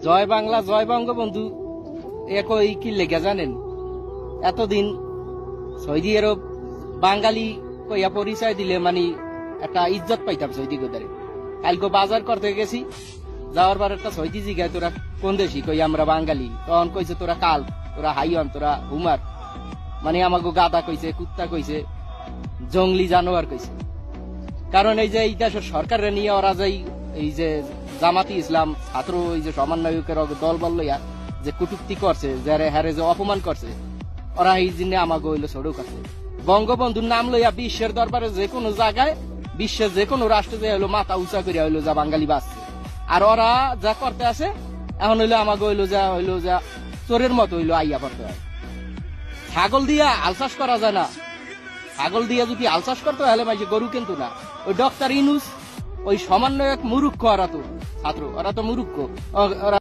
জয় বাংলা জয় বঙ্গবন্ধু একই কি লেগে জানেন? এতদিন সৌদি আরব বাঙালি কইয়া পরিচয় দিলে মানে একটা ইজ্জত পাইতাম সৌদি গোদারে। কালকে বাজার করতে গেছি, যাওয়ার পর একটা সৌদি জিগায় তোরা কোন দেশি, কই আমরা বাঙালি। তখন কইছে তোরা কাল, তোরা হাইওয়ান, তোরা হুমার, মানে আমাকে গাদা কইছে, কুত্তা কইছে, জঙ্গলি জানোয়ার কইছে। কারণ এই যে এই দেশের সরকারের নিয়ে ওরা যে এই যে জামাতি ইসলাম ছাত্র এই যে সমন্বয়কের দল বল লইয়া যে কটূক্তি করছে, যারে হারে যে অপমান করছে, ওরা এই জন্য আমাকে হইলো সড়ক আছে। বঙ্গবন্ধুর নাম লইয়া বিশ্বের দরবারে যে কোনো জায়গায়, বিশ্বের যে কোনো রাষ্ট্রে যে হইলো মাথা উঁচা করিয়া হইলো যা বাঙালি বাঁচছে। আর ওরা যা করতে আছে এখন হইলো আমাকে হইলো যা চোরের মতো হইলো আইয়া করতে হয়। ছাগল দিয়া আলচাষ করা যায় না, ছাগল দিয়ে যদি আলচাষ করতে হলে মাইছে গরু কিন্তু না। ওই ডক্টর ইনুস, ওই সমন্বয়ক মুরুক্ষ, ওরা তো ছাত্র, ওরা তো মুরুক্ষ। ওরা